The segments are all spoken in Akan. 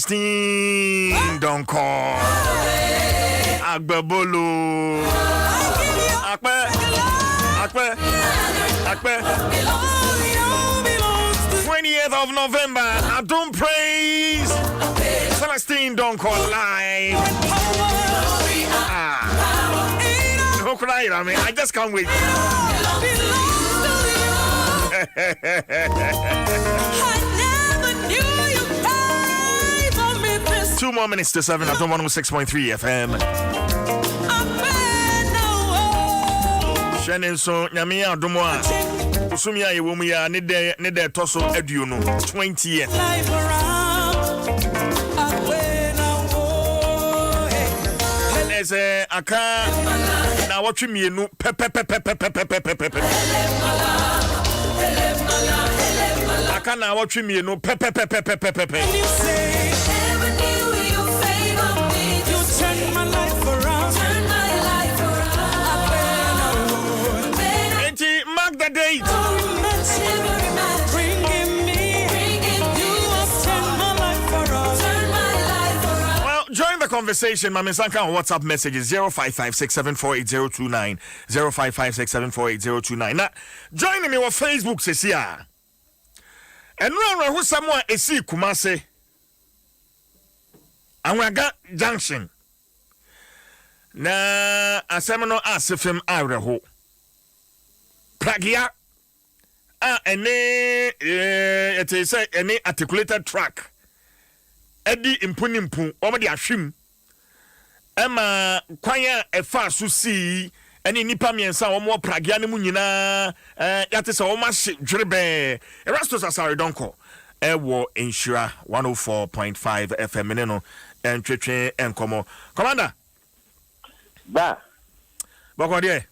Celestine, don't call. Agbebolo. Akpe. 20th of November. Adom praise. Celestine, don't call live. No cry, I mean, I just can't wait. I never knew you paid for me this. 2 more minutes to 7 at Adom 106.3 FM. Shannon so Nyamia Adomwa. Usumia Yewumia Nede Toso Eduno 20th. There's a car now watching me no pepe. I can't now watch me no pepe. You say never knew you favor me. You turn my life around. Mark the date. Bringing me. You have turned my life around. Well, join the conversation. Mami Sanka on WhatsApp messages 0556748029 0556748029. Now, joining me on Facebook says here. And who someone is see Kumase Anwaga Junction. Na asemno asefem awreho. Pragia it is any articulated track. Edi impunimpu omedi ahwim. Ema kwanya efa so si eni nipa miensa omo pragia ne mu nyina yate se omo dwerebe Erastus Asari donko ewo insura 104.5 FM ne no entwetwe enkomo commander ba bako de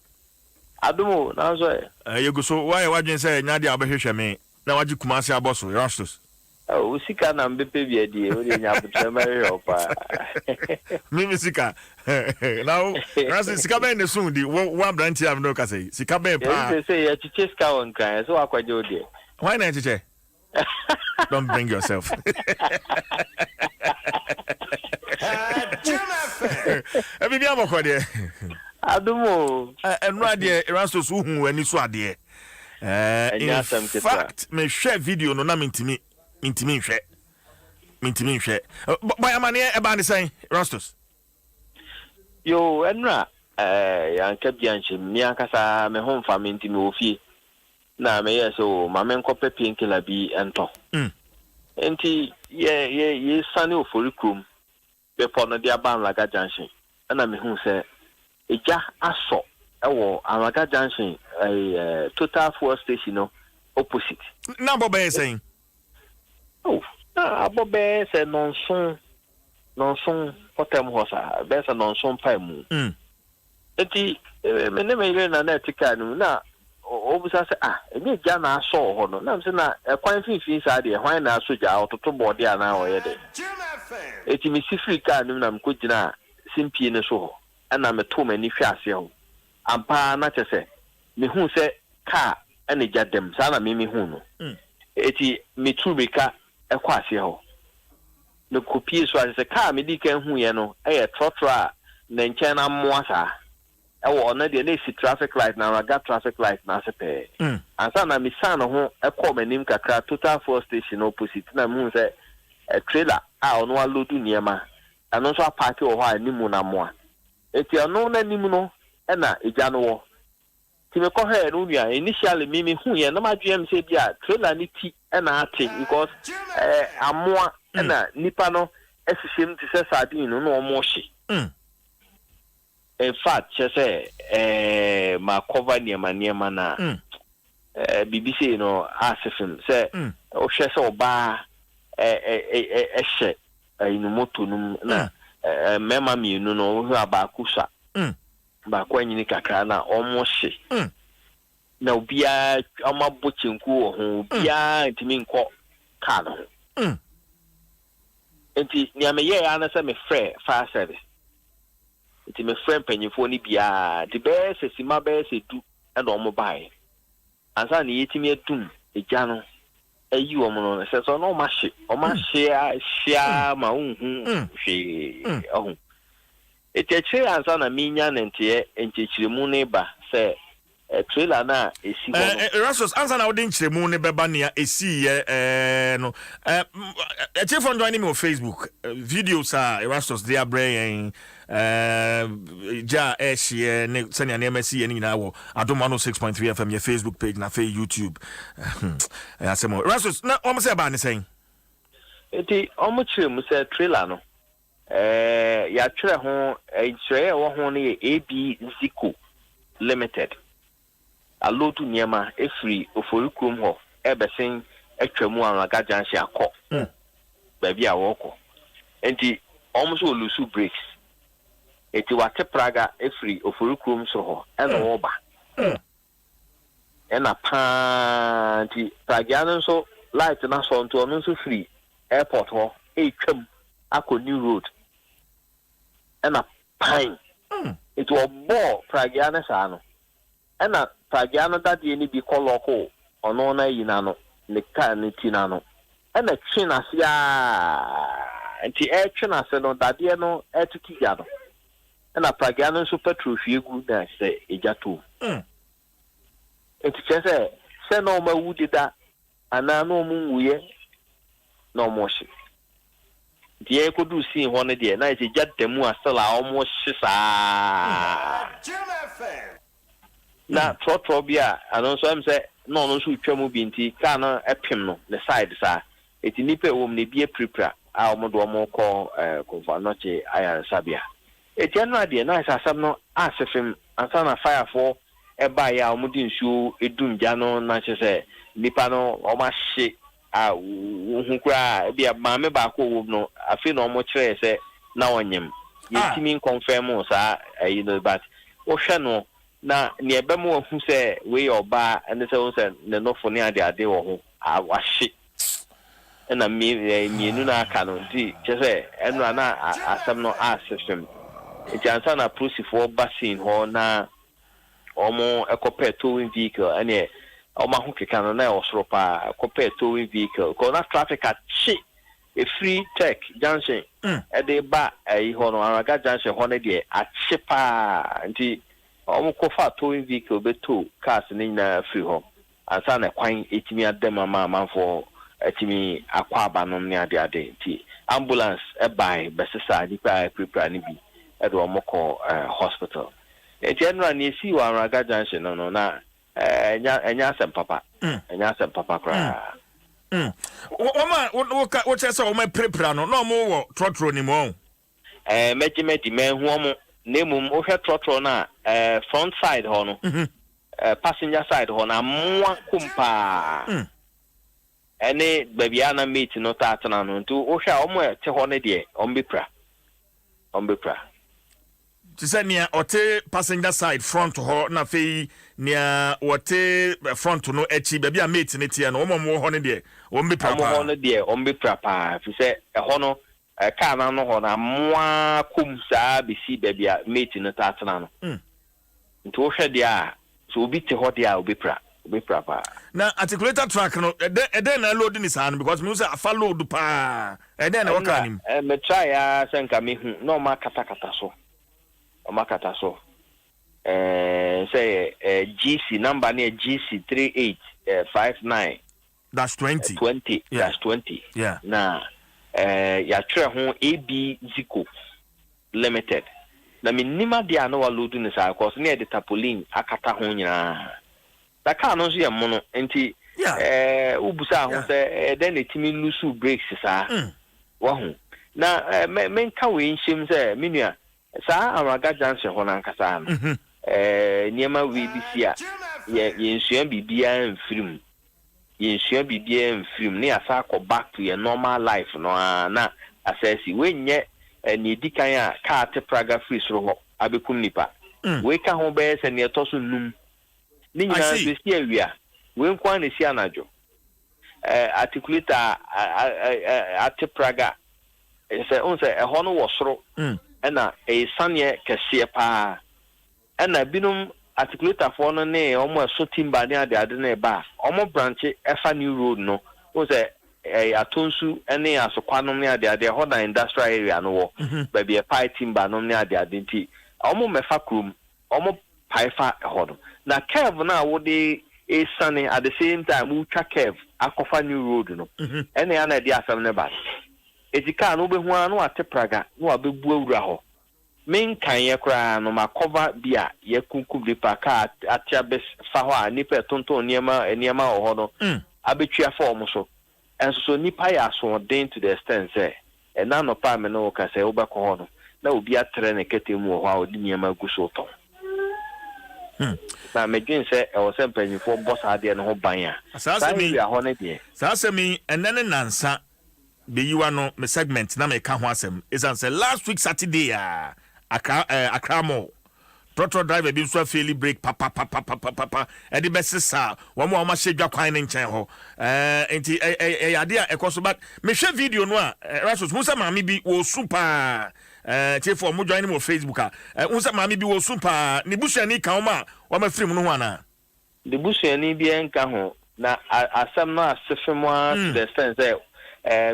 Adumo na so yegu so why wadwen say nya de abehwehwe me na waji Kumasi aboso Erastus usika na mbepe bi ade o de nya butemare opa mimi sika now Erastus sika be ne sun di one branch am no ka say sika be pa say ya chiche ska on kan so akwaje ode why na chiche don't bring yourself Bibi amoko de Adumo enra de Erastus hu ani so ade in fact me share video no na mintimi hwe boy amane e ba ne say Erastus yo enra yanka bianche mi akasa me ho mfa mintimi ofie na me yeso ma me nkope painkiller bi ento enti ye sane oforikum be pono dia ban laga junction na me hu se eja aso ewo Alaga Junction total fuel station no opposite na bobe saying abobe se nonson hotel hosa be se nonson paimu enti me ne me na na tika no na obusa se eni ja na aso ho no na me se na kwan finfin sa de hwan na aso ja ototo body ana o ye de eti mi sifrika no na me ko gina simpie ne so ho ana me to mani hwase ho ampa na chese me hu se car ene jadem sa na me hu no eti me trubeka ekwase ho no kopie so ase car me di kan hu ye no eye trotra na nchen na moasa ewo na de na si traffic light na raga traffic light na sepe ansa na me san ho ekọ manim kakra total fuel station opposite na me hu se trailer ono alodu niema ano so apart ho animu na moa eti ano na nimu no na eja no wo ti me ko he no nua initially me hu ye na ma dwem se bia trailer ni ti na ate because amoa na nipa no esisem ti se sardine no omo hye in fact say ma cover niema na BBC no asefim say o hwe se oba hye inu moto num na mema mi no no hu abakusa ba kwa nyini kakra na omo hye na obia amabochinku ho obia ntimi nko ka no enti ni ameye ya na se me frɛ fire service enti me frɛ mpanyimfo ni bia de be se sima be se du e do omo bae ansa ni yetimi atum eja no ayi wo no se so no ma hye o ma hye ma unhu hwe ohun etiechire ansa na minya nente enchechiremu ne ba se trailer na esi ho Erastus ansa na wodi nchiremu ne beba ne esi no chief on joining me on Facebook videos Erastus they are bring ja share ne senya ne mesi ne nyina wo Adom 106.3 FM your Facebook page na YouTube asemo Erastus na o mo se ba ne sen eti o mo chiremu se trailer no ya twere ho twere wo ho ne AB Zico Limited alotu niema efri oforukum ho ebesen atwamu anaga janshi akọ baabi a woko enti almost olusu breaks eti wate praga efri oforukum so ho ena wo ba ena pa nti praga no so light na so nto no so free airport ho etwam akọ new road ena pine eti obo praga na sa no ena Pagiano that ye ni be koloko ono na yina no ne ka ne tina no e na twina sia enti e twina se no dade no e tuki ya no e na Pagiano so petrol fiegu na se ejato enti se no ma wudida ana no mu wuye no mo hye die ko du sin ho ne de na e jademu asala o mo hye saa na trotro bia anon so am say no no so twam bi nti ka na epem no the side sa eti nipa wo m ne bia prepare a omodo omo ko konfa no che ayar sabia eti anu ade na asasam no asefem ansa na fire for e ba ya omodi nsuo edumja no na che say nipa no o ma hye a hu kura bia ma me ba ko wo no afi no omo kire say na onyem yetimi confirm sa you know but o hwe no na ne ebemu hu se we oba ene se won se ne no fo ne ade wo ho awahye na mienu na aka no di che se enu na asem no asefem ejansa na prosifo basin ho na omo ekope towing vehicle ene omo ho keka no na osoro pa ekope towing vehicle ko na traffic a chi a free tech junction e de ba ho no araga junction ho ne de a chi pa nti omo ko fa towing vehicle beto cars ni na free ho ansa na kwan etimi adem amanfo etimi akwa abanom ni ade ti ambulance e by besesa di pa prepare ni bi e do omo ko hospital e general ni si wa raga junction no na enya asem papa kra Oma wo chese o me prepare no mo wo trotro ni mo mejimedi menhu omo nemum o hwe trotro na front side ho no passenger side ho na moa kumpa ene babia na meet no tatana no ntu o hwe omo te ho ne de ombepra tisania ote passenger side front ho na fe nia ote front no echi babia meet ne tie no omo ho ne de ombepra pa omo ho ne de ombepra pa fi se ho no ka na no ho na moa kum saa bisi babia meet no tatana no ntu o hwe de a so obi te ho de a obepra pa na articulator track no ede na load ni saa no because me say afa load pa ede na waka nim me try ya senka me hu no ma kata so say GC number near GC 3859 that's 20 yeah. That's 20 yeah na ya try ho AB Zico Limited na minima dia no wa load ni saa cause near the tapolin akata ho nyina da car no so ye mo no enti ubusa ho se den etimi lusu brakes saa wa ho na menka we nhyem se menua saa araga junction ho na nkasa no niema we bisia ye nsua bibia mfirim ne asa ko back to your normal life no na asesi we nye ni dikan a car te praga free so ho abekum nipa we ka ho be se ne to so num ni nyina se si awia we nkwa na si anajo articulator ate praga se on se e ho no wo soro na e sane kese pa na binum articulator for no ne omo so timba ne ade na ba omo branch efa new road no wo say atonsu ene asokwanom ne ade ho na industrial area no wo ba bia pai timber no ne ade nti omo mefa krum omo pai fa ho no na curve na wo de sunny at the same time we curve akofa new road no ene ya na de asam ne ba etika no be hu anu ate praga no abebu awura ho men kan ye kra no ma cover bia ye kunkum de pa ka atia be fa ho a nipa tonton niema ho no abetwa form so enso so nipa ya so den to the extent say e na no pa me no ka say obekọ ho no na obi atre ne ketemu ho a odi niema gu so ton na medwin say e wo sempanyifo boss ade no ho ban a asasemi ya ho ne de asasemi enene nansa beyiwa no me segment na me ka ho asem is say last week Saturday akramo trotro driver bi so fairly break papa e de besesa wo ma ma hwedwa kwan ne nchen ho enti ade a ekoso back me hwe video no a rasos musa maami bi wo super chief mo join mo Facebook musa maami bi wo super ne busuani kan ma wo ma free mu no ho ana de busuani bi enka ho na asam no asefemo to the sense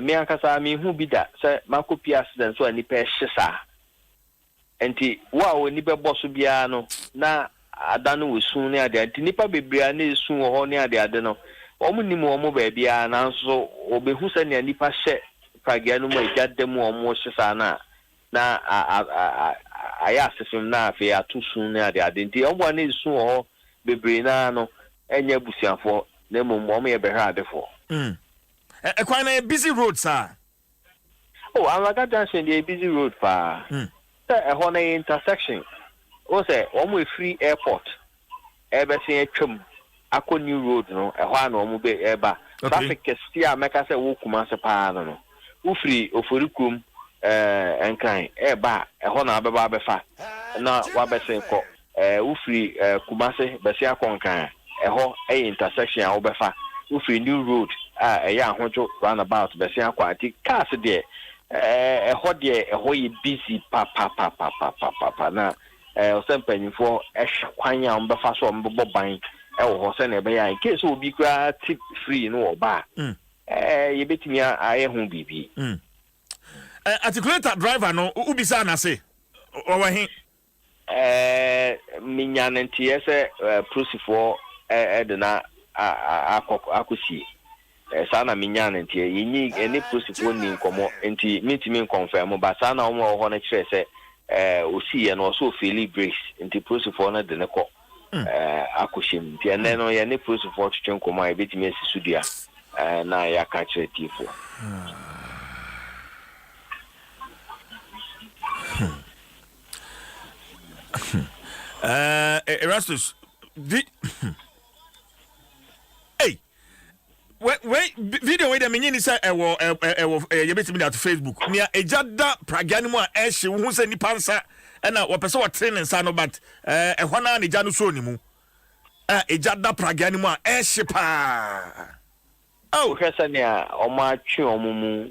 me ankasa me hu bi da say makopi accident so ani pe hyesa enti wa oni be boss bia no na adanu wesun ne ade enti nipa bebria na esun ho ne ade no omu nim omu ba bia na so obehu se ne nipa hye pragia no ma igadem omu hyesa na aya asefem na afi atusun ne ade enti omu na esun ho bebri na no enya busiafo na mom omu ye behra adefo quite a busy road, sir. Oh, I'm like a junction, the busy road, pa. A honey intersection. Also, one free airport. Everything a chum. I could new road, no, a one or mobile airba. Traffic is still make us a walk, master pa, no. Ufri, Ofuricum, and kind, airba, a honor babefa. Now, what be saying, Ufri, Kumase, Bessia Concan, a whole intersection, Obefa. Ufri new road. Yeah, roundabout, Bessia quality cars there. A hot year, a whole busy papa. Now, something for a quanya on the fast one, Bob Bine, or send a bear in case will be tip free no bar. You bet me, I am home, BB. Articulator driver, no, Ubisana say, over him. Minyan and TS, Crucifor, Edna, Akusi. Sana minyan nti yinyi eni prosecute ni nkomo nti mitimi confirm ba sana omo ho na kire se osi ye no so feel brace nti prosecute na de ne ko akoshim nti ene no ye ne prosecute twetwe nkomo a betimi asisudia na ya ka kire tifo Erastus Wait, video with the mini say you bet me that Facebook. Near a jada praganimo she who say ni pansa and what person what training sano but a hona ni janu so ni mu. A jada praganimo she pa. Oh, Hesania, Oma Chu Mumu,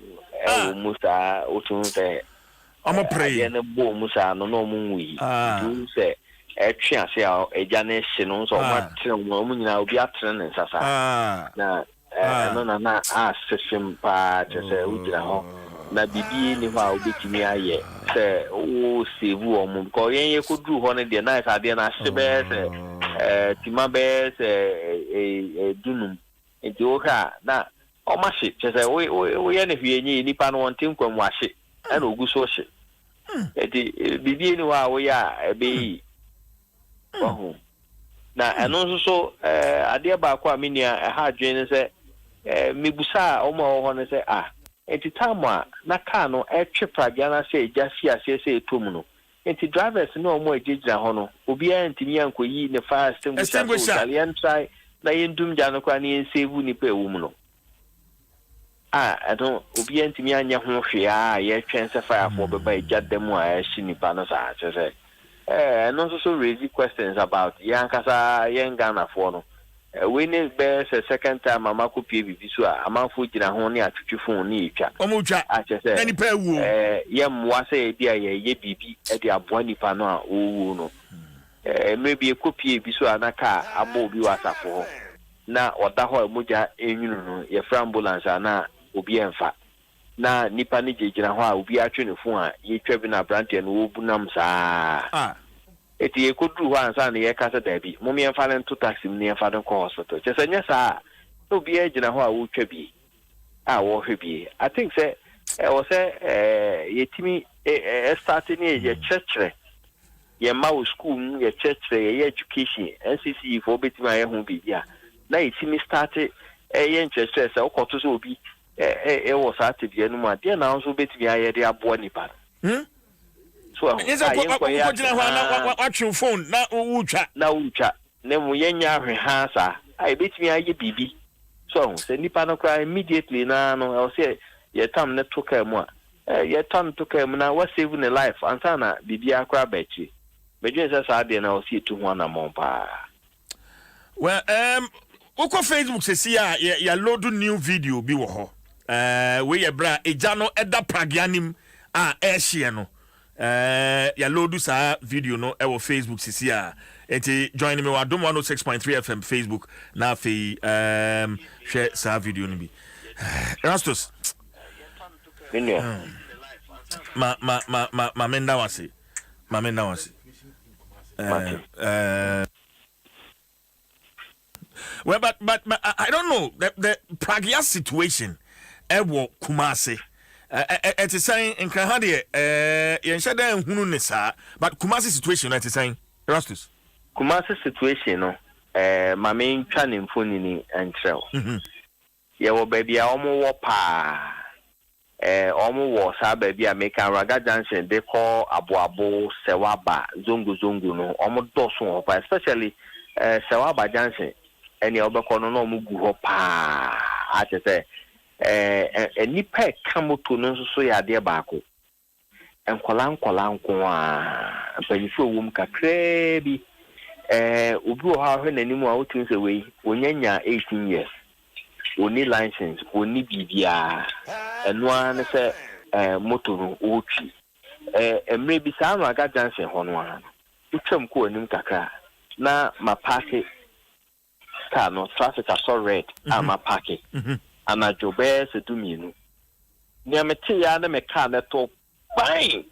Musa, Utun say, I'm a pray and a bo Musa, no mui. You say, a chance, a Janet, no so much woman now be a train and Sasa. No, system part as a Udra home. Na bibi ni wa obetimi aye se o sevu omum ko yen could do one the night ade na sebe se timabe se dunum enti o ka na o ma hye se we ye na hwie nyi nipa no wontim kwam wa hye na ogu so hye enti bibi ni wa wo ya ebe oho na eno so ade ba kwa minia ha dwen se mebusa o ma ho ne se enti tamwa na car no etwe pragiana se jafi ase se etom no enti drivers no omo ejegira ho no obi antimi ankoyi ne fire extinguisher alien try na yendum jano kwa ne save ni pe wum no adon obi antimi anya ho hwe ye twen se fire for be ba ejadem a shi ni pa no sa se no so raise questions about yankasa yengana for no when is best a second time mama ko pie bibi so a amanfo gina ho ne atwetwe phone ne etwa omutwa ani pa wu yem wa say bia ye bibi e de aboa nipa no a owu no maybe e ko pie bi so anaka abo bi wasafo ho na oda ho muja enwunu no ye fra ambulance na obi enfa na nipa ne jejira ho a obi atwe ne fon a ye twa bi na brante no wo bunam saa eti ye koduru ho ansa na ye kasa da bi mo me enfa ne to taxi ne enfa ne ko hospital che senya saa obi ejira ho a wo twa bi a wo hwe bi I think say o say yetimi starting ye church ye ma school ye church ye education NCC for betima ye ho bibia na yetimi start ye church say okoto so obi was at the end of the now so betimi aye de abo nipa so yes ko jina ho na watch phone na ucha na mu yenya hwe ha sa ai betimi aye bibi so se nipa no cry immediately na no I say ye tam na to ka mu a ye tam to ka mu na what saving a life ansa na bibi akra bachi meje sa de na o si tu ho na mompa well uko Facebook se si ya load new video bi wo ho we ye bra eja no eda pragianim a ehye no ya load sa video no e wo Facebook se si a enti join me wa Adom 106.3 FM Facebook na fe share sa video no bi Rastus ma menda wase well, but I don't know the Pragia situation. Ewo Kumasi. It is saying in Kahadi, Yenshada Hunu Nisa, but Kumasi situation, it is saying, Rastus. Kumasi situation, my main channel phone and trail. Yeah, baby, I almost pa. Almost baby, I make a raga junction, they call Abu Sewaba, Zungu, no, almost dosun, especially Sewaba Junction. Any other corner no mugu ho pa ate say nipa kamoto no so ya de baako enkola nko a panifo wom kakra bi obi o ha hwe nanimu a wotun se we onyanya 18 years oni license oni bibia eno an se moto no otwi emre bi sa ma ga janse ho no a utwam ko anim kakra na ma parke car no traffic are so red ama parking and a job se to me no near me ya na me car na to bang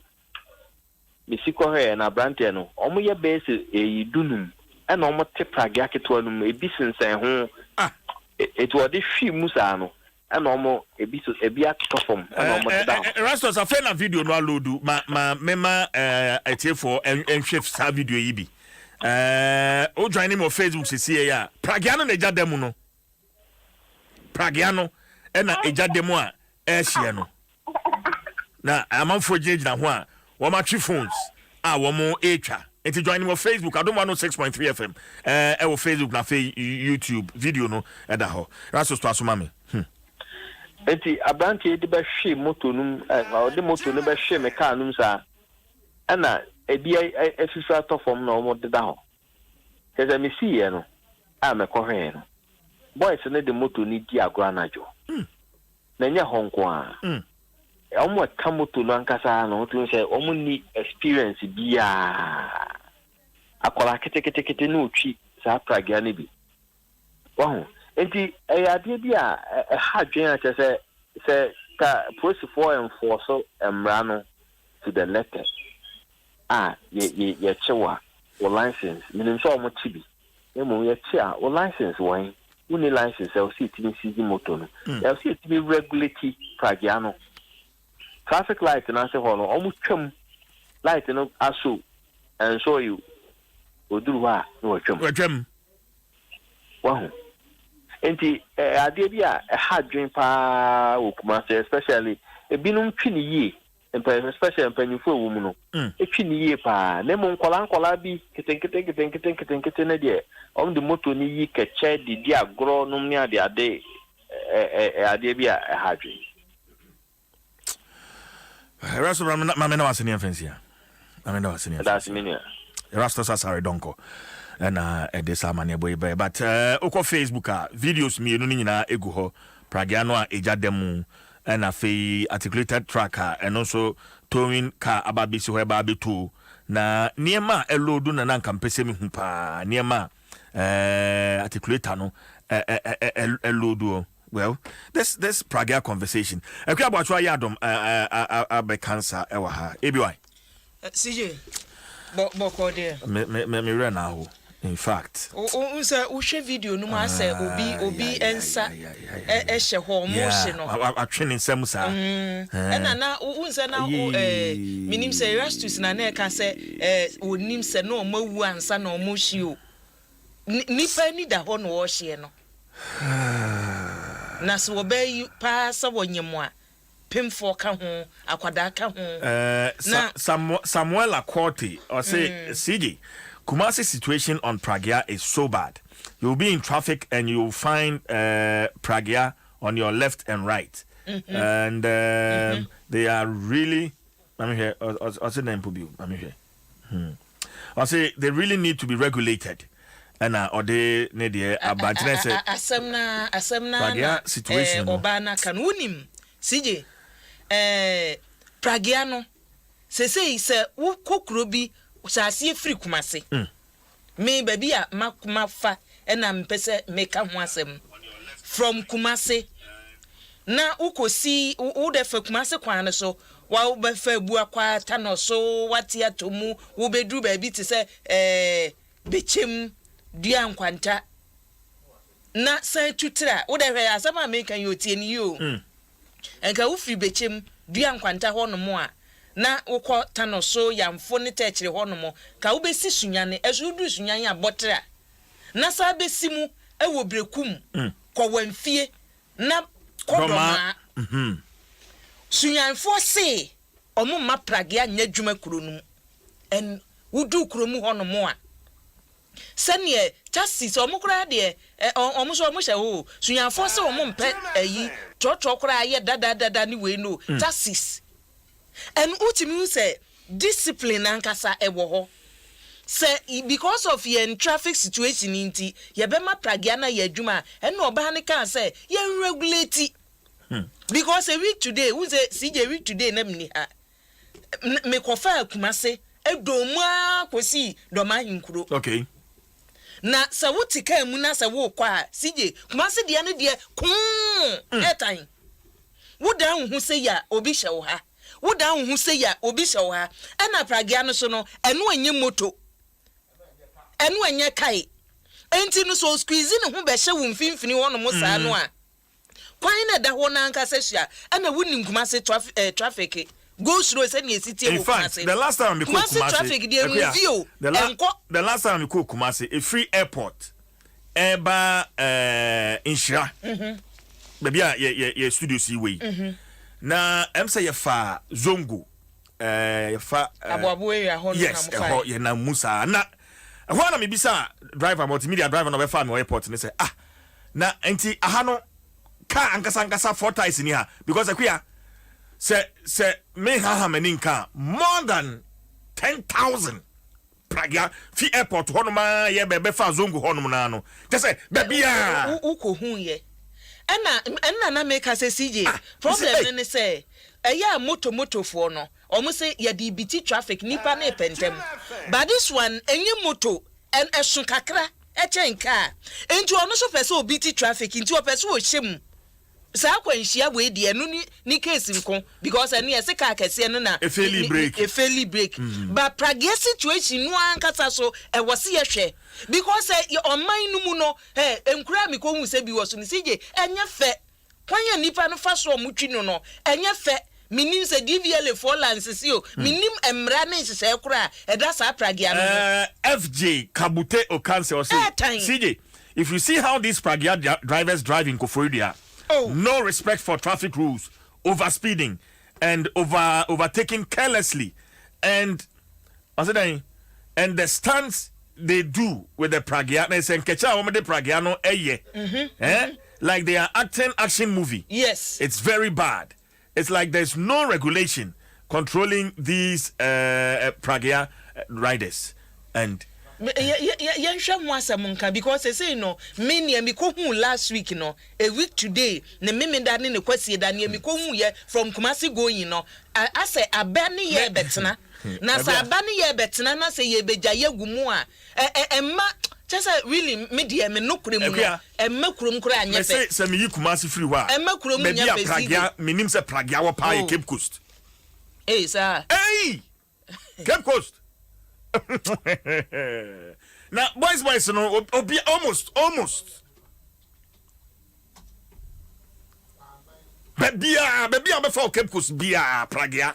me siko he na brante no omo ye base dunum e na omo te pragia keto anum e bi sensen ho it was the fi musa no e na omo e bi atofom e na omo te down Rastos afa na video no alodu ma etefo enhwe sa video yi bi o join him on Facebook se see ya Pragiano na eja demo no Pragiano e na eja demo a ehye no na amanfo gina ho a wo ma twi phones a wo mo etwa enti join him on Facebook Adom 106.3 FM e wo Facebook na fe YouTube video no e da ho Rasos to asoma me enti abranti e de ba hwe moto num o de moto no ba hwe me car num sa ana ebi efisa to form na omo de da ho keze me see ye no a me ko hwe no boys ne de moto ni di agora na jo na nya honko a omo ka moto no ankasa no to say omo ni experience bia akola kete no twi sa pragia ne bi wahu enti ade bi a ha dwen a say ka police for enforce emra no to the letter ye chewa o license minim so omo tibi emo ye che a o license wan uni license e o si timi sisi moto no e o si timi regulate pragia no traffic light na se ho no omo twam light no aso and so you oduru ha no twam wahu enti ade bi a ha dwen pa okuma especially ebinum twini yi especially panifo wo mu no etwini yi pa na mo nkola bi keten na de on the moto ni yi keche di agro no ni ade ade bi a ha dwen Rasto mamena wasini afensia mamena wasini that's me Rasto sasare donko na edesa mane boy but ukọ Facebook a videos mi enu nyina egu ho pragiano a eja demu na fe articulated tracker and also towing car ababisi ho eba betu na niema elodu na nka mpese mi hu pa niema articulator no lodo. Well, this Pragia conversation. I care about why Adom be cancer ewa ha. Ebi CJ. Boko there. Me run now. In fact, unsa uhwe video no ma say obi ensa ehye ho mo hye no atwe nsem sa na unsa na minim say Erastus na na ka say onim say no mawu ansa na mo hye o nipa ni da ho no wo hye no na so obayi pa sa wonyemo a pemfo ka ho akwada ka ho Samuel Akorte or say CJ Kumasi situation on Pragia is so bad. You'll be in traffic and you'll find Pragia on your left and right. And they are really I'm here. I'm here. I'll say they really need to be regulated. And or they need the asemna Pragia situation. Obana kan unim CJ Pragia no se wo kokro bi Sasi free Kumasi. Me baby a mafa ena mpese meka ho asem from Kumasi. Na ukosi u de fa Kumasi kwan so wa u be fa bu akwa ta no so wati atomu u bedru baby ti se bechem dua nkwanta. Na san tutra u de hwe asema me kan yotie ni yo. Enka u free bechem dua nkwanta ho no mo a na ukọ tano so yamfo ne techire honomo ka wo besi sunyane esudu sunyane abotra na sa besi mu ewo brekum ko wamfie na kodoma sunyanfo se omo ma Pragia nya dwuma kuronum en wudu kuromu honomo a sane chassis omo kura de omo so omo hye ho sunyanfo se omo mpe ayi trotro kura ye dada ni we no chassis. And ultimately say discipline ankasa ewo ho say because of your traffic situation inti ye be ma Pragia na ye adwuma and oba ne kan say ye regulate because a week today who say CJ week today na mni ha me kofa Kumase edomu akosi do ma hinkuro okay na sa wutika mu na sa wo kwa CJ Kumase de ne de etan wo dan hu say ya obi hye wo ha woda hu say ya obi hye ha na Pragia no so no eno anye moto eno anye kai enti no so squeeze ne ho be hye wo mfimfini wono mo saa no a kwan na da ho na nka sehia na woni Kumase traffic go slow say na city wo Kumase. The last time we call Kumase traffic dey review the last time we call Kumase a free airport eba inshira baby ya studio si we na say ya fa zongo ya fa aboabo area ho yes ho ye na musa na ho na me bisa driver multimedia driver no be fa me airport ni say na enti aha no ka ankasa 4 ties ni ha because akuya say me ha mani nka more than 10,000 Pragia fi airport ho no ma ye be fa zongo ho no na no te say baby a ukohu ye Enna na make us CJ problem ne say eya moto for no omo say ya DBT traffic nipa na pentem but this one enye moto en esun kakra echen car enti ono so pese obiti traffic enti o pese o hyem sa akwanhia we de enu ni case nko because enu ye se car kese no na a fairly break but Pragia situation no ankasa so e wose ye hwe because oman no mu no enkura mi ko hu se bi wo so ni CJ enye fe kwanya nipa no fa so omutwi no enye fe minim se DVL for lances yo minim emra na nhese kura e da sa Pragia no FJ Kabute Okanse or say CJ if you see how these Pragia drivers drive in Koforidua no respect for traffic rules, overspeeding and overtaking carelessly, and the stunts they do with the Pragia, they say the Pragiano like they are acting action movie. Yes, it's very bad. It's like there's no regulation controlling these Pragia riders and. Yansha mwasamunka because they say no many me ko hu last week no a week today ne meme dane ne kwasi dane me ko hu ye from Kumasi going no I say abani ye betena na sa abani ye betena na say ye beja ye gumu a emma Just really media me no kure mu no e me kurom kura anya fe me say me yi Kumasi free wa e me kurom nya fe pragia minim se pragia wo pa Cape Coast sir hey Cape Coast now boys no obi almost baby be for Cape Coast bia pragia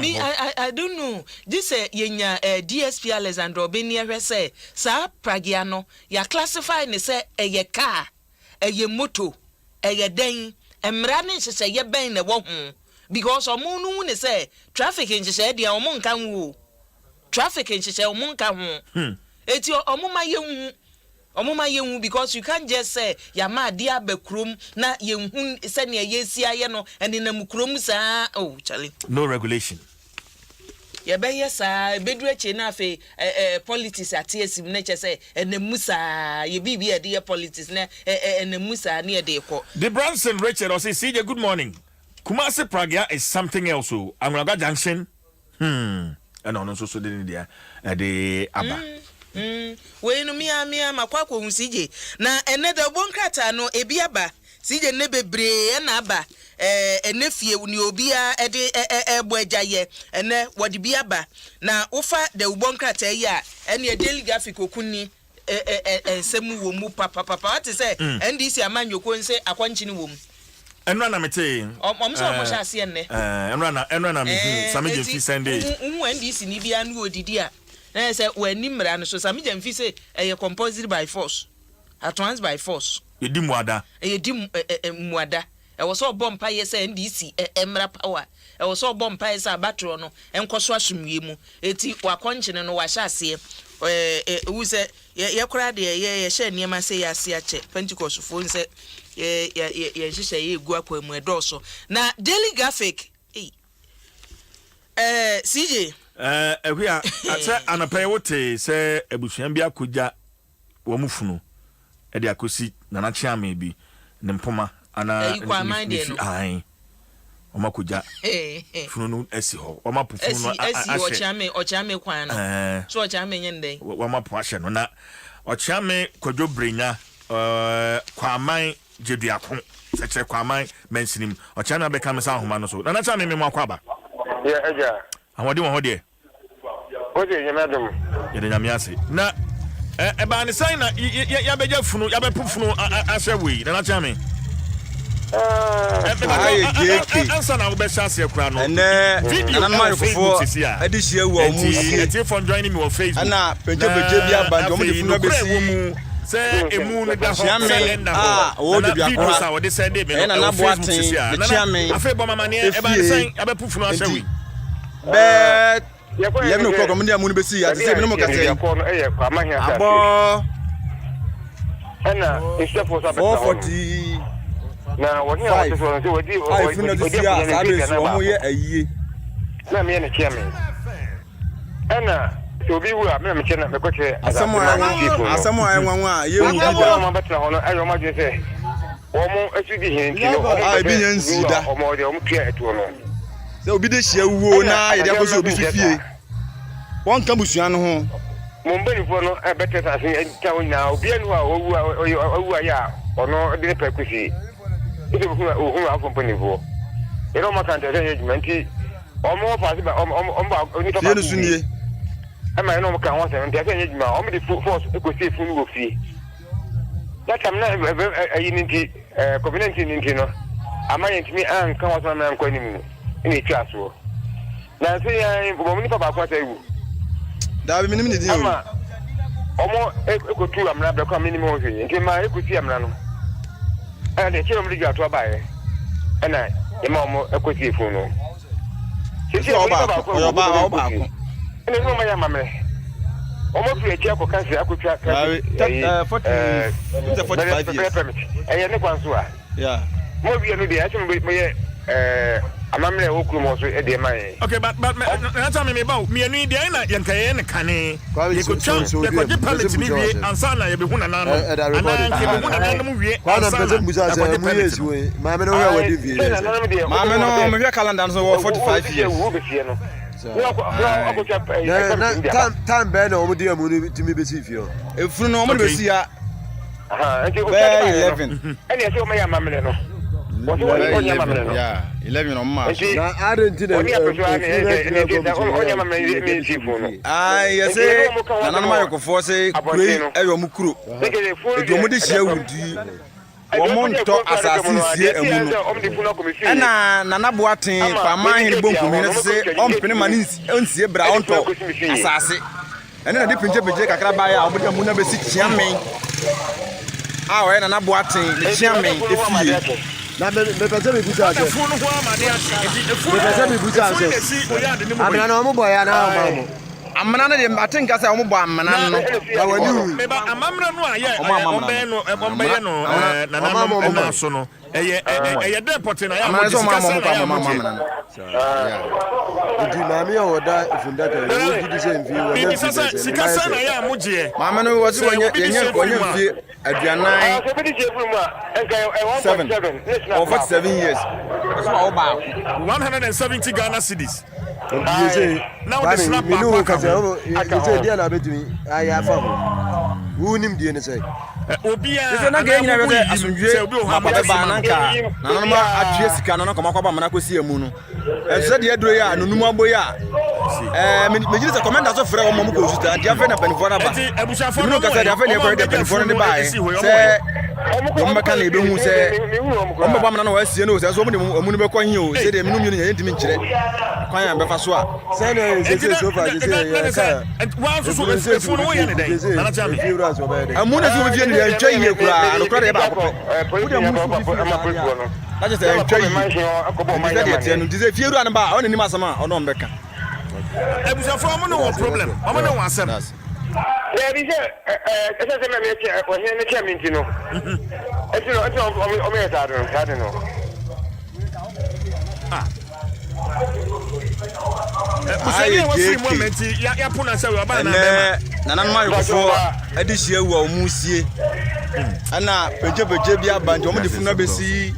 me I don't know this yenya DSP Alexander Obenia hwe say sa pragia no ya classify ne say eye car eye moto eye den emra ne hye ye ben ne wo ho because omunu ne say traffic hye dia omo nka ho traffic hye omo nka ho eti omuma yehu because you can't just say ya ma dia bakrum na yehu se ne yesia ye no ene na mukrom sa oh Charlie no regulation ye be yesa bedu eche na fe politics atiesim na che say ene musa ye bibia de politics na ene musa na ye de ko the Branson Richard or say CJ good morning Kumasi pragia is something else so Amraga Junction and on so de aba we no mia makwakwo hu CJ na ene da bonkrata no ebiaba CJ ne bebre na aba enefie ni obia ede eboajaye ene wodi biaba na ufa de bonkrata yi a ene daily graphic okuni ensemu wo mu papa what say NDC amanyoko nse akwanchini wo mu enra na mete omso omosha ase enne enra na me Sameje fi Sunday NDC ni bia no odidi a na say wani mra no so Sameje fi say composed by force at once by force yedi muada muada e was so bomb pie say NDC emra power e was so bomb pie say batro no enkoso asumwie mu eti wakonchene no wahya ase wu say ye kora de ye hye niema say ya ase ache Pentecost fo say ye hye ye egu akwa mu edoso na daily graphic CJ ehia say anapay wote say ebusuan bi akoja wo mufunu e de akosi na na chiame bi ne mpoma ana ai omakoja funu no esi ho omapofunu no esi ochiame kwan no so ochiame nyende omapo ahye no na ochiame kwadwo brenya kwaman jeduako seche kwaman mensinim ochiame abeka mesa homa no so na chiame me akwa ba ya eja ahode wo hode ode nyamadum yede nyamiase na eba ne sai na ya beja funu ya bepufunu ahye wi na chiame answer na ubeshase kura no video na Facebook sia adihia wo mu sie eti for joining me on Facebook ana penjebeje bia band omo de funu besi say emu ne da ho wo de bia ko sa wo de say de me na Facebook sia na afi bo mama ne e ba say abepufunu asewi be ye me ko ko me amu ne besi ya say me no ka say abo ana istafo sa 440 na woni a wose so nse wodi omo ye ayi na me ne kiame ana so bi wu a me che na me ko che asamo ayi nwanwa ye wu da ma betra hono ayo ma je se omo asudi hin ti no omo bi nyan sida omo de omo tua eto no se obi de hia wuo na ye de akoso obi fifie won ka busua no ho mo mbani fo no e betra asin ta wonya obi anu a owu ya ono de pekusi ite who have company for. You know, my country management, or more possible, you sunie. I might know can want and take my only force to see full fee. That I'm not a unity, covenant in Intino. I might to me and come out on in a class war. Now, say I'm woman about what I will. That will mean the almost equal to I'm not becoming more until my equity am run. And the children got to buy, and I, the mom, a quick phone. She's about and it's no my mamma. Almost a check for country, I could track 45 years. And you're not yeah. More be another action with me. A mamma who come also at the money. Okay, but that's what me about me and the Diana Yankayenne Kane. You could chance the quadripallet me and Sana, you be one and another movie. Mamma no, calendar 45 years. Time bẹ́ẹ̀ na ọmọ di ẹmu ni tí mi bẹ sí fi ọ. Efunu na ọmọ de bẹ si ya. Bẹ́ẹ̀ 11. Ẹni ẹsẹ̀ ọmọ yẹ amamilẹ nọ. Wọ́n ti wọ́n yẹ amamilẹ nọ. 11 na ọmọ ma so. Na Argentina ọ̀ní àpèsè ni ọ̀ní amamilẹ mi ti fún un. Yẹsẹ nananum ayọkọfọ sẹ kure ẹyọ ọmọ kuro. Ètò ọmọ de hyia wudi. Wọ́n ntọ́ asase nsie emu no. Ẹna nanaboa ten pama hin bom komi ne se ọmpene ma ne nsie bra ọntọ asase. Ẹne na de pinje kakra ba ya ọmọ de mu na besi chiamen. Ah oyɛ nanaboa ten ne chiamen efie. Na me pese me buta ase. Funu ho amade ase. Me pese me buta ase. Amena na ọmọ boy ya na ọmọ. Amana na de atenka sɛ ɔmo bɔ amana no. Na wani. Me ba amamra no ayɛ ɔmbɛyɛ no nanam na so no. Ɛyɛ deport na ya mo discuss na. Di mami o da ifunda ka wo di se mfi wo. Bi sasa sikasa na ya mo gye. Mama no wo se yenye mfi aduanan. 7 years. So all back 170 Ghana cedis. Now the snap back. You say dia na betumi aya fa ho. Wo nim die ne say. Obia na ga nyina be asundwe amaba ba nanka na no atwe sika no koma kwa ba mana kosi emu no. Ense de aduro ya nonum aboyi a me gire se commander so frɛ wo mo ko suta dia fe na penifo na ba. No ka say dia fe ne ko de penifo ne ba e. Se omo meka na ebe hu se omo ba mana na wa sie no se so omo de emu no be kɔ hin o se de minum yɛ ntimi nkyerɛ kwan ya be fa so a se no se so fa se ya wa so so no yɛ ne dai na cha me amu na so be fie ne ntwa yie kura no kura de ba ko wo de mu na je se ntwa yie se de tie no dize fie ru an ba o ne nim asama o no mbeka ebusafo mo no wo problem o mo no wo asem yeah bi se ese me me che o he ne che mi ntino ese o me ta no Aye je moment ya puna se we ba na be ma nananum ayọkọfọ ade hia wu a omu sie ana peje bia banje omo de funu abesi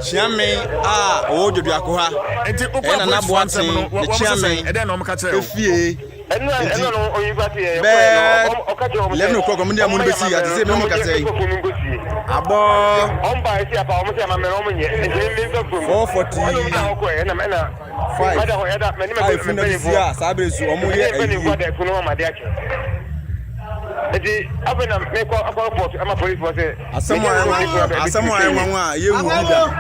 chiamen a o jodu akoha enti okwa na nabo ten ne chiamen e den no mka kire efie eno no oyiba te e o ka je o le no ko mo dia mu besi ya te se me mo ka sei abo omba esi apa o mo se ma me no mo nye e me so fu 440 o ko e na me na 5 ada ho ya da me ni me funu besi ya sabre su o mo ye e ni kwada funu ma de ache eti abena me ko akwa report ama police was say asamo ayenwa ye wu bida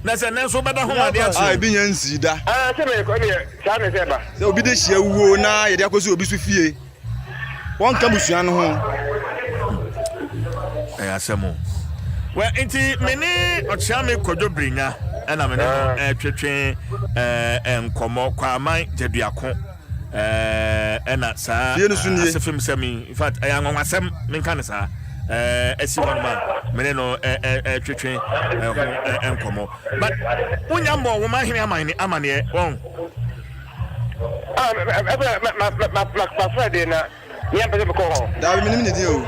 na se nenso beda ho ma de ache bi nya nsi da se me ko me cha me se ba se obi de hia wuo na ye de akoso obi su fie won ka busua no ho asamo we enti meni ochiame kojo brinya na me no twetwe enkomo kwaman jaduako ena sa asefem semi in fact ayanwasem menka ne sa esi one man mene no twetwe enkomo but unyambo wo ma hene amane won ma Friday na ni am pese ko ho da bi minim ni di o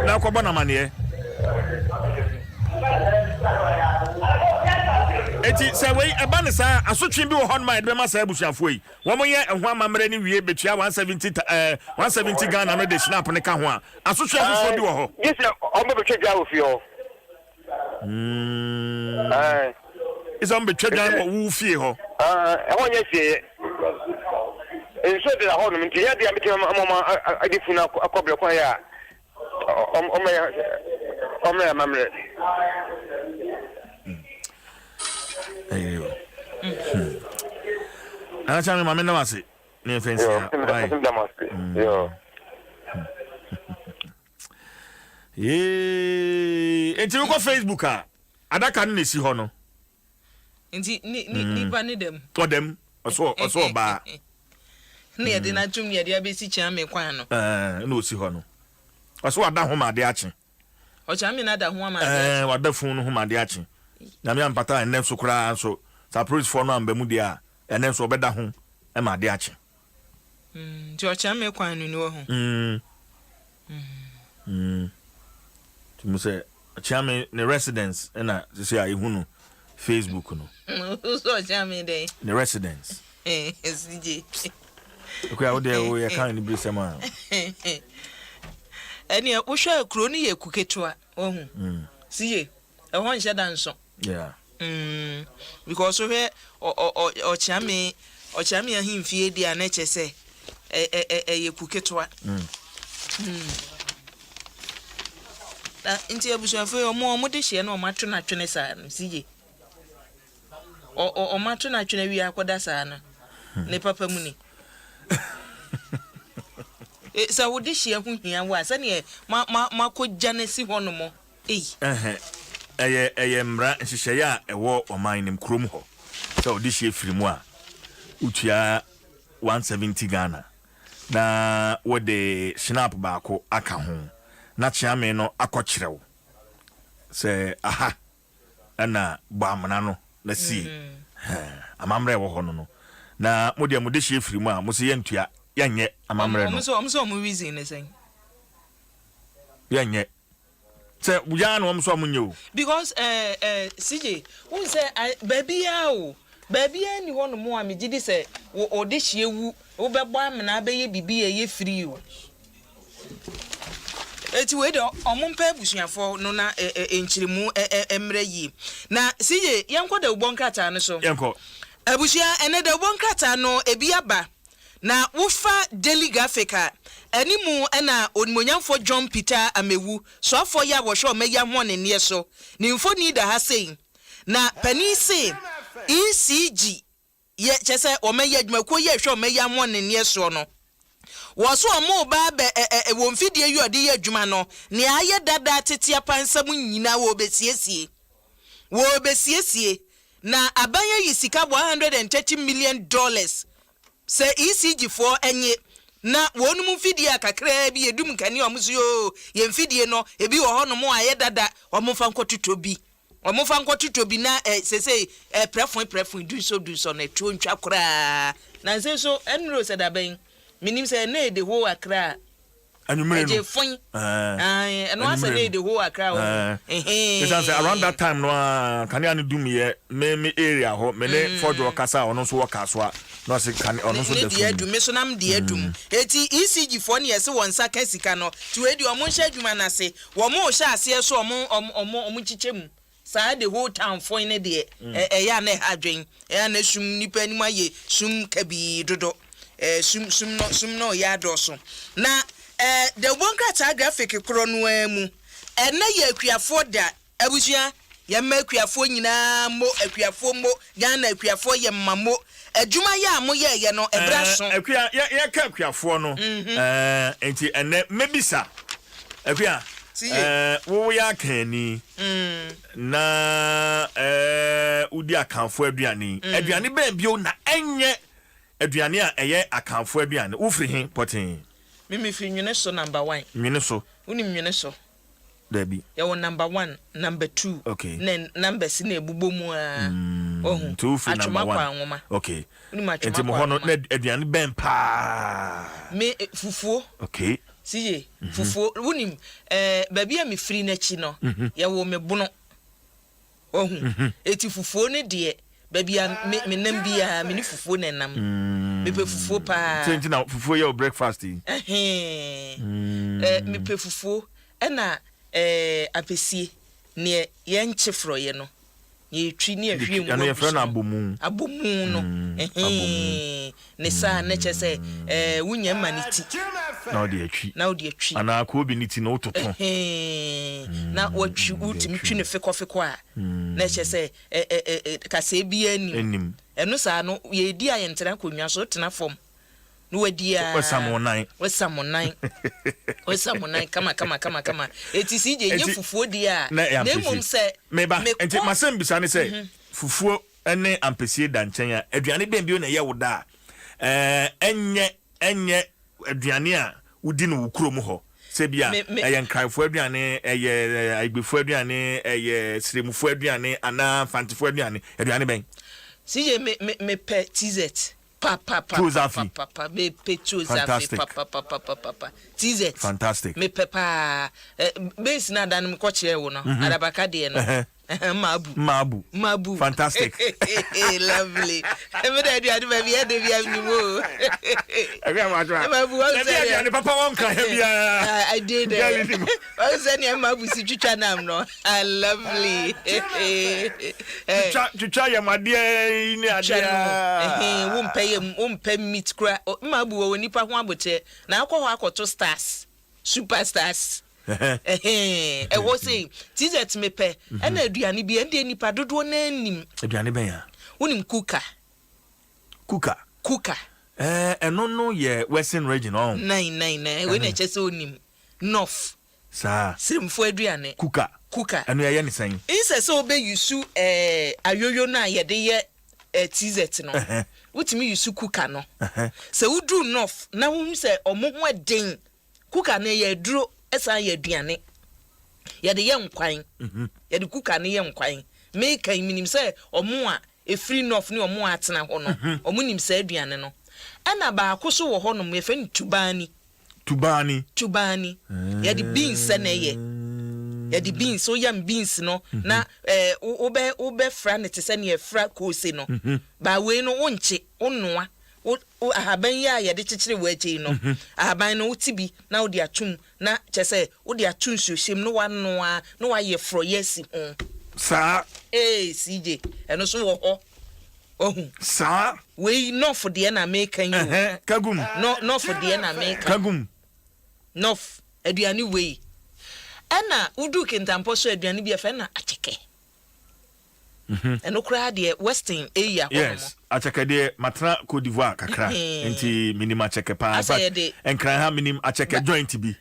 na ko bona mane eti se we eba ne sa asotwe bi wo hon ma de ma sa abusuafo yi wo mo ye ehwa mamre ni wie betua 170 Ghana no de snap ne ka ho a asotwe afofo bi wo ho yes o mo betwa dwa wo fi ho iso mo betwa dwa wo fie ho e ho nya fie enso de ho no nti ya de amete mama adifuna akoble kwa ya o me mamre ayo acha me mama na wase ne fensi ya yo enti ko Facebook a adaka no nesi ho no enti ni ba ni dem to dem oso ba na ye de na twum ye de abesi chia me kwan no na osi ho no oso wada ho ma de ache o cha me na da ho ma de wada fun no ho ma de ache na me ampata enen so kra so sa police for no amba mu de a enen so obeda ho e ma de ache ti o cha me kwan no ni wo ho tu mu se cha me ne residence na se a ehunu Facebook no. So jam dey. The residence. CJ. Okay, out there we can ni be sama. Eni wo hwe akro ni ye kuketua. Ohun. CJ. E ho nche da nso. Yeah. Because we ochame ahimfie di anache se ye kuketua. Nti abusuafo omo de hye na omo atwe na twene saa CJ. Omo atwe na twene wi akoda saa no. Ne papa mu ni. Sa wo de hye hu hia wa sa ne ma ko janesi hono mo. Eye mra nhyehyeye a ewo oman nim krom ho. So wo de hye firi mu a utua 170 Ghana. Na wo de snap baako aka ho. Na chiame no akọchirewo se aha ana gbamana no na si amamre wo ho no na mode amode hye firi mu a mo se yentua yenye amamre no omso mo reason ne sen yenye se buja no omso mo nye o because CJ won say baby a ni ho no mo amegidi se wo de hye wu wo bebo amana abeye bibi ye free o eti we do omumpa busuafo no na enchirimu emre yi na CJ yanko da ubonkrata no so yanko abusua ene da ubonkrata no ebi aba na wofa daily graphica animu ena onimonyamfo John Peter Amewu so afọ ya wo hwe omeya ho ne ne so ni mfoni da ha sei na pani se ECG ye chese omeya adwumako ye hwe omeya ho ne ne so no woso omo ba be wo mfidie yi odi ye adwuma no ne aye dada tetia pansam nyina wo besiesie na abanya yi sika $130 million se ECG for enye na wonu mfidie akakra bi edum kani omso yo ye mfidie no ebi wo hono mo aye dada omfa nkotutobi na sese prefon do so na tuo ntwa kora na nse so enro se da ben minim say na de ho akra anumere no fun eno ase na de ho akra because around that time no kan ya dum ye me area ho me ne fojo kasa ono so waka so no se kan ono so da de adum me so nam de adum eti ECG fo ne yese won saka sika no ti we di omo hye adwuma na se wo mo hye ase so omo chichemu saa de whole town fo ne de ya na adwen ya na sum nipa ni maye sum kabi dodo sum no ya doso na the bonkrata graphic kro no amu ena ya akuafo da abusua ya ma akuafo nyina mo akuafo mo Ghana akuafo ye mmamo adwuma ya mo ye no ebra so akua ya ka akuafo no enti ene mebisa akua wo ya kani na udi akanfo aduane be bio na enye aduane a eye akanfo aduane wo firi hin potin mimi firi nwene so number 1 nwene so unim nwene so dabi ya wo number 1 number 2 okay na numbers na ebubo mu a ohun two firi number 1 okay enti mo hono na aduane ben pa me fufuo okay siye fufuo unim baby a me firi na chi no ya wo me bono ohun eti fufuo ne de baby a me nam bia me ni fufuo na nam me pe fufuo pa tenti na fufuo your breakfast me pe fufuo na apesie ne ye nchefro ye no ye twi ne ahwie mu ya no ye fro na abomu no ne sa na chese wunya maniti na odi atwi ana ko bi niti na ototo na watwi utimi twi ne fekofeko a na chese kase bia anim eno sa no ye di ayentra konwa so tena fom no wadi a wesamonai kama eti CJ nye fufuo di a na mum se meba enti masem bisa ne se fufuo ene ampesie da nchen a aduane ben bio na ye woda enye aduane a wudi no wukrom ho se bia eye nkraifo aduane eye agbefo aduane eye siremufo aduane ana fantifo aduane ben CJ me pe TZ papa me petu zafi papa TZ fantastic me pepa base na dan me ko kire wo no arabaka de no Mabu. Fantastic. Lovely. I did. Lovely. Won't pay meat cry. Mabu when you put one bote. Now I to stars. Superstars. I was saying, Tizet me pe, and Adriani be and any padodo name. Adriani Baya. Unim cooker. And no, yeah, Western region on. Nine. When I just own him. North. Sir. Sim for Adriani. Cooker. And we are anything. Is a so be you sue a na ye de ye Tizet no. What me you sue cooker no. So who do North now whom say or more ding. Cooker ne ye drew. Esa ye aduane ye de ye nkwan ye de kuka ne ye nkwan me kan minim se omo a e free north ne omo atena ho no omo nim se aduane no ana ba akoso wo ho no me fe tubani ye de beans na ye de beans so yam beans no na obe fra ne te se ne ye fra ko se no ba we no wonche onnoa ahaban ya ye de chichire wachi no ahaban no utibi na wo de atum na chese wo de atun hyehyem no wanoa no wa ye fro yesi sa CJ eno so wo ho ohun sa we no for the na make you kagum no for the na make kagum no aduane we ana udu kentampo so aduane bi efe na acheke eno kra de western area yes acheke de matra Côte d'Ivoire kakra enti minimum acheke pa enkran ha minimum acheke joint bi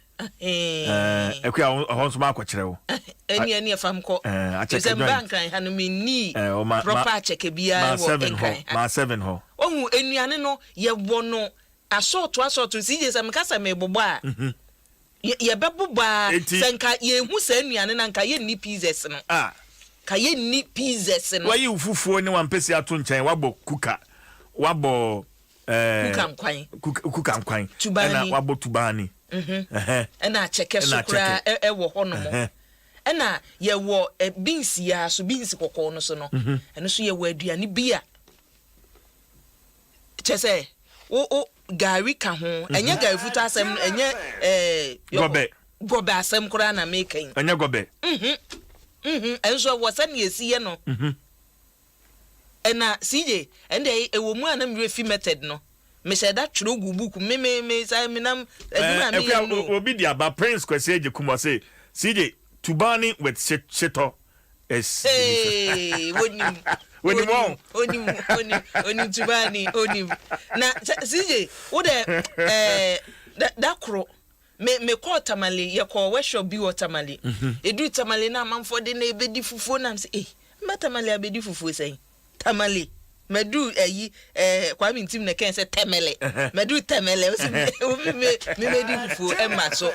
ekwa honso ma kwakere wo eni afam ko acheke bank ha no minni proper acheke bia wo enkran ma 7 ho ohun enuane no ye wo no assorto CJ sam kasa me bobo a ye beboba senka ye hu sa enuane na nka ye ni pizzas no kaye ni pizzas no wayi ufufuo ni wampesi ato nchen wabo kuka wabo kuka nkwan na wabo tubani na cheke sukra wo hono mo na ye wo beans ya so beans kokko no so no eno so ye wo aduane bia chese o gari ka ho enye gari futa asem enye gobe asem kura na making enye gobe enso wasa na esiye no ena CJ ende ewo mu ana mre fi method no me say that tro gubuku me say me nam aduma me no obi dia ba prince kwese eje kuma say CJ tubani with shito is Oni tubani oni na CJ wo de that kro me call tamale ye call workshop bi watermale edu tamale na manfo de na ebedi fufuo na say matamale abedi fufuo say tamale medu kwa mi ntim na ken say temele medu temele me medi fufuo emma so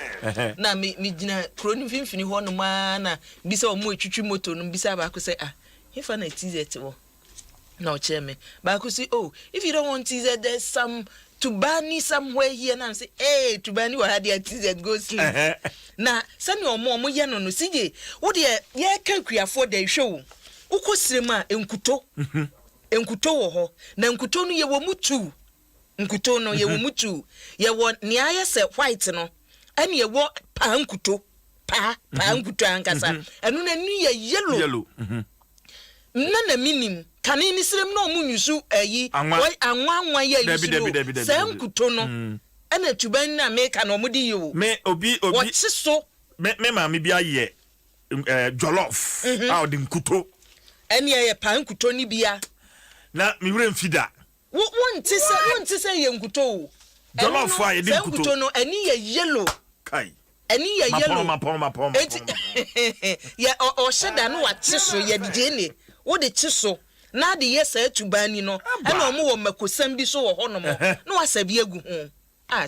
na me gina kroni finfini ho no ma na bi say omo etwitwi moto no bi say ba ko say if an TZ wo na o cheme ba ko say if you don't want TZ there's some Tubani somewhere here and say, hey, Tubani wa had your TZ go sleep. Na, send your mom, no CJ. What ye can afford the show. Uko sima enkuto. Enkuto ho. Na enkuto no ye wo mutu. Enkuto no ye wo mutu. Ye wo niaya se white no. Ani ye wo pa enkuto. Pa enkuto ankasa. Enu na ni ye yellow. Na minim. Kanini sirem no mu nyusu anwa ya yusu sem kuto no ana tuban na meka no mudi yo me obi so me ma me bia ye jollof out in kuto ene ye pan kuto ni bia na mi wure mfida won ti se ye nkuto jollof a ye di kuto no ene ye yellow kai ene ye yellow mapon ye o sheda no wa tiso ye dije wo de tiso na de yesa tubani no na omo wo makosam bi so wo hono mo na wasabi egu ho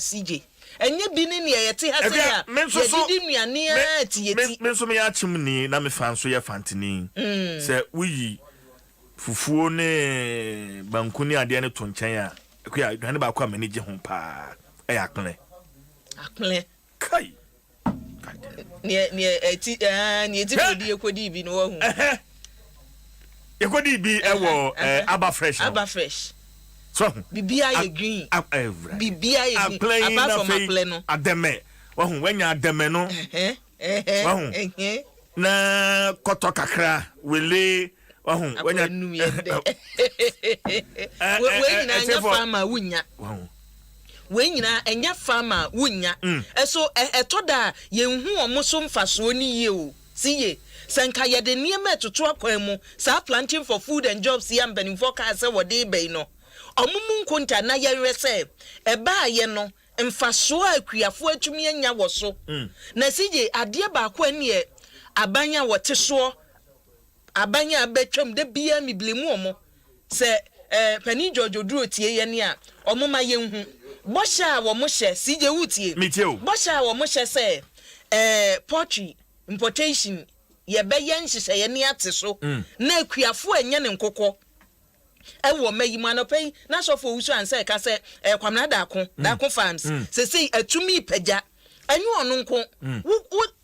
CJ enye bi ne ye te ha se ya ye di nuane a tieti me so me ya chimni na me fan so ye fantini se wuyi fufuo ne bankuni ade ne to nchen a ekua duane ba kwa manage ho pa akle kai ni eti ni eti kodi ekodi bi no hu Ekodi bi ewo aba fresh. Aba fresh. So bibia ye green. Bibia ye green. Apart from apple no. Ademe. Wahu wenya ademe no. Wahu. Na koto kakra wele wahu wenya nu ye de. We nyina farmer wunya. Wahu. We nyina enya farmer wunya. So etoda ye hu omoso mfaso ni ye o. Siye senka ye de niema etoto akwan mu sa planting for food and jobs ya mbani forecast say wode be no. Omumu nkonta na ye rese eba ye no mfaso akuafo atumi anya wo so. Na siye ade ba kwa ni e abanya wote so abanya abetwam de bia miblemu omo se pani Jojo duro tie ye ne a omoma ye hu bosha wo mo hye sije wutie bosha wo mo hye se poultry importation ye be ye nhye ye ne ate so na akuafo anya ne nkokɔ ewo mayimu anopai na sofo wusu anse ka se kwamna dako farms se sei atumi pagya anyu onu nko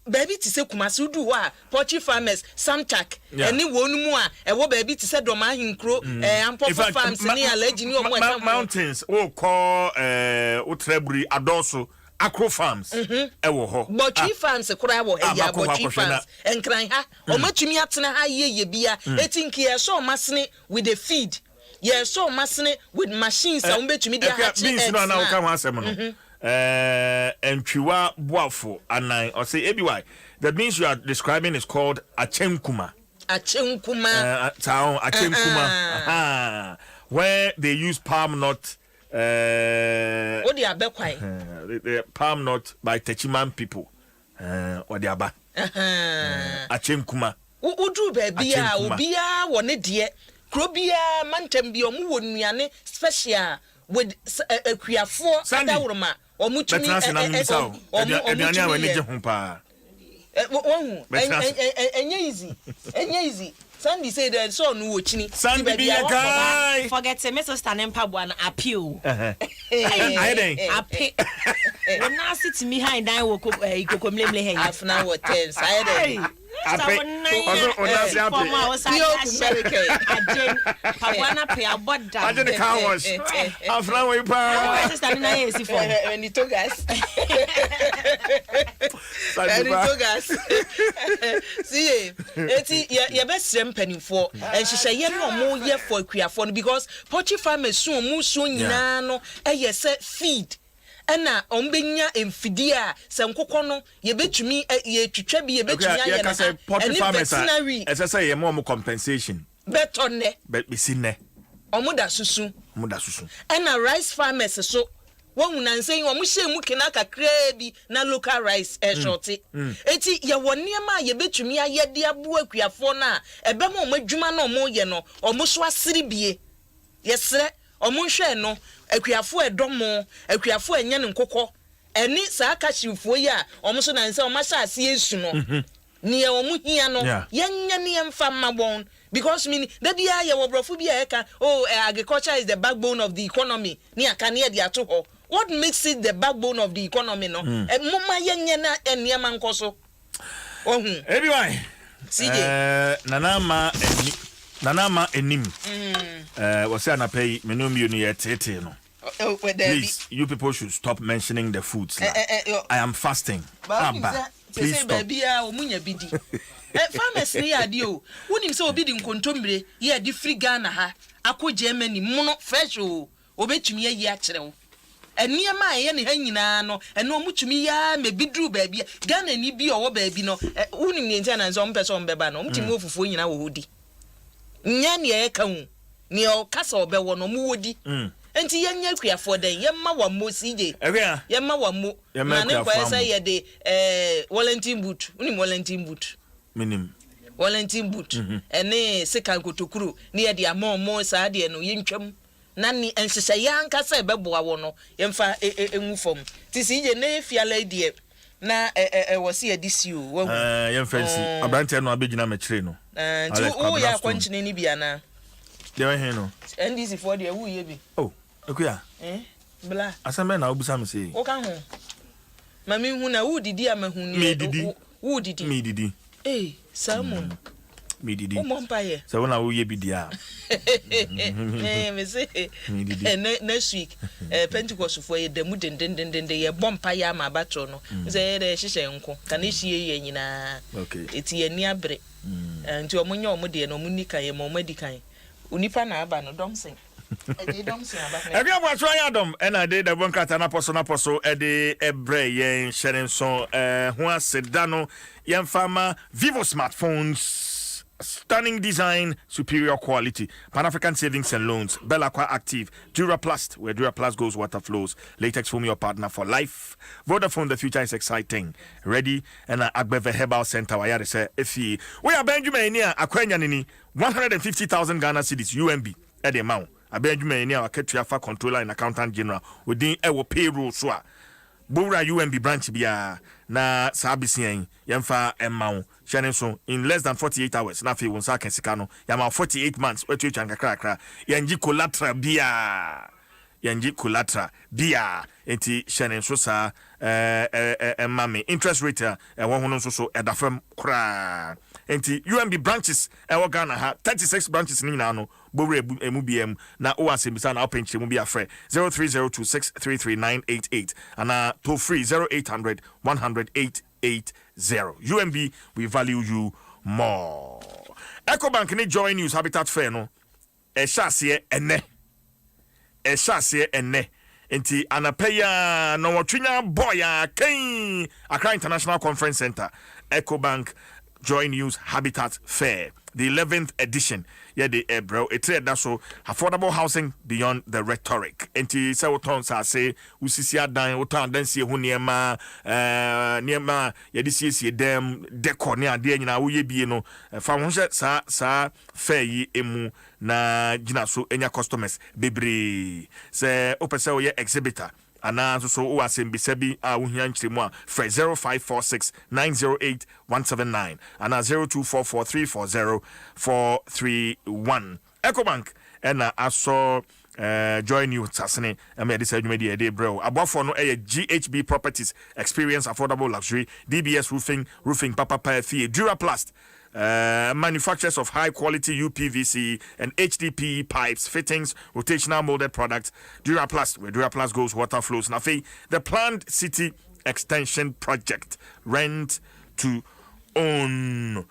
baby ti se kumase udu ho a poultry farmers samtak eni wonu mu a ewo baby ti se doma hinkro ampofo farms ni allergy ni omo mountains o call Utrebri Adoso Acro Farms ewo ho poultry farms kura wo ya poultry farms enkran ha omatumi atena ha ye bia etinki ye so masne with the feed ye so masne with machines a umbetumi dia ha beans no na o ka ho asem no entwiwa boafo anan or say ABY the beans you are describing is called achemkuma where they use palm nut what they abekwai the palm nut by Techiman people or the aba achemkuma udu baby a obia wone de krobia mantem bi omu wonuane special with akuafo adawroma omutumi omuani awani je ho pa enye easy Sandy said that so no wochini Sandy be a guy forget me so stand mpaboa na appeal I dey appeal when na sit me high dan wo ikokomlemle he afna what tense I dey Pabuana pay about that. I did the car wash. I'm from way pa. When you told us. When you told us. See, it's your best company for, and she say you no more year for Kuafon because poultry farmers soon more soon no. Yes, feed. Ena ombenya emfidia se nkokɔ no ye betumi ye twitwa bi ye betumi aye na ese say ye mo compensation betonne be sinne omuda susu ena rice farmers so wonu na nsen omu hye mu kena kakra bi na local rice shorty eti ye woni ma ye betumi aye de abo akuafo na ebe mo adwuma na omo ye no omo so asiri bie yesre omo hwe no akuafo edomo akuafo enye ne nkokɔ eni saa kashifo yi a omo so na nse omo asase esu no ne omo hia no yenye ne emfa mabon because me da bia ye wobrofo bia eka agriculture is the backbone of the economy ni aka ne de ato ho what makes it the backbone of the economy no moma yenye na eniema nkoso ohun anyway Nanama enim wase anapay menomio ni yetete no. Please, you people should stop mentioning the foods. I am fasting. Please stop. Baby, omunya bidi. Farmers ni adio. Wonim se obi di nkontombre ye di free Ghana ha. Akọ Germany mono fresh o. Obetumi ayi akere wo. Eniema ye ne ha nyina no. Eno omutumi ya mebidru baby. Ghana ni bi owo baby no. Wonim ni ntia na nso ompese ombeba no. Omutumi ofufuo nyina wo hodi. Nya ne ye ka hu. Ne o kasa obewo no mu wodi. Enti yenya akuafo den yemma wa mo CJ yemma wa mo na ne kwa say ye de Wellington boot unim Wellington boot minim Wellington boot ene seka kotokuru ne ye de amon saa de no yentwam na ni enhyehyɛ yanka say beboa wo no yemfa enwu fom ti CJ ne fiala die na wose ye disio wo yemfansi abrante no abegyina mekire no ti wo ya kwankyene ni bia na de wa he no NDC for de wo ye bi Ekuya. Bla. Asame na obusa me say. O kan ho. Mami hu na wo didi amahu ni. Me didi. Wo didi. Me didi. Salmon. Me didi. Umompaye. So when I will be there. Me say next week Pentecost for the mudden the bompire ma batro no. Say the shisha nko. Can you see ye nyina? Okay. It's ye near break. And to omunyo omudi no munika ye mo medikai. Unipa na aba no dom sing. Everyone was trying Adom, and I did a one cat and apostle, Eddie Ebre, Yen, Sharon Son, Juan Sedano, Yan Farmer, Vivo smartphones, stunning design, superior quality, Pan African savings and loans, Bellaqua Active, Duraplast, where Duraplast goes water flows, Latex Foam, your partner for life. Vodafone, the future is exciting. Ready? And Agbeve Herbal Center, where say, if we are Benjamin near Aquanyanini, 150,000 Ghana cedis, UMB, at the amount. Abedjuma ni aketua fa controller and accountant general within ewo payroll so a Bura UMB branch bia na sabisian yemfa emma shane so in less than 48 hours na fe won sa kan sika no yama 48 months wetu twan kakra yanji collateral bia enti shane so sa emma me interest rate won hono so edafam kra enti UMB branches ewo Ghana ha 36 branches ni na no Bore MBM na Oasembisa na open chemu bia frɛ 0302633988 and toll free 0800 100 UMB, we value you more. EcoBank ni join news habitat fair no ehyasie ene enti anapaya no watwinya boya kan Accra International Conference Center. EcoBank Joy News Habitat Fair, the 11th edition. Yeah, the bro, it's so affordable housing beyond the rhetoric. Enti se woton sa say usisi adan woton dan sie ho niema ye de sie dem decor ne ade nyina wo ye bie no fa ho hye sa fair yi emu na gina so enya customers bebre se opese wo ye exhibitor ana so o asembisa bi a wo hia nkyeremu a frɛ 0546 908 179 ana 0244340431 EcoBank and aso join you tasene am dey say adwuma dey bro abofo no GHB Properties experience affordable luxury DBS roofing papa fee Duraplast manufacturers of high quality UPVC and HDPE pipes, fittings, rotational molded products. Duraplast, where Duraplast goes water flows. Now, the planned city extension project, rent to own.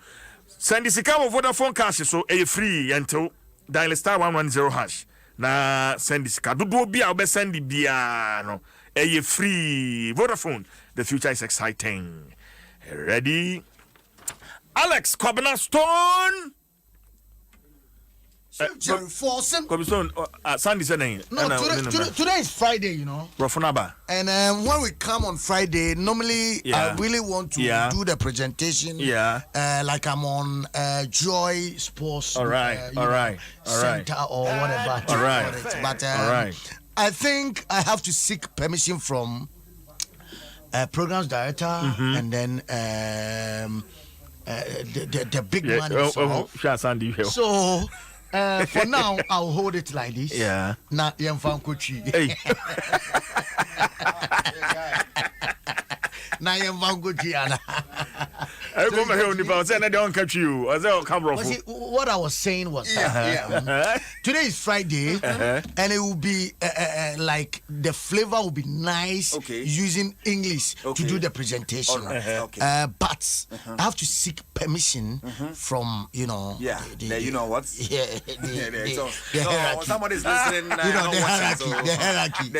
Send the Sikamo Vodafone cash so a free until dial star 110 hash. Na send the Sika. Do be our best send the biano. A free Vodafone. The future is exciting. Ready? Alex Kwabena Stone. Stone. Sunday saying. No, today is Friday, you know. Rofonaba. And when we come on Friday, normally I really want to do the presentation. Yeah. Like I'm on Joy Sports. All right. Center or whatever. All right. But I think I have to seek permission from programs director and then the big man himself. So for now I'll hold it like this. Yeah. Na yemfam kochi. Na yemfam kochi ana. I come here only about saying I don't catch you. What I was saying was today is Friday and it will be like the flavor will be nice using English to do the presentation. But I have to seek permission from you know what? The somebody's listening. the hierarchy.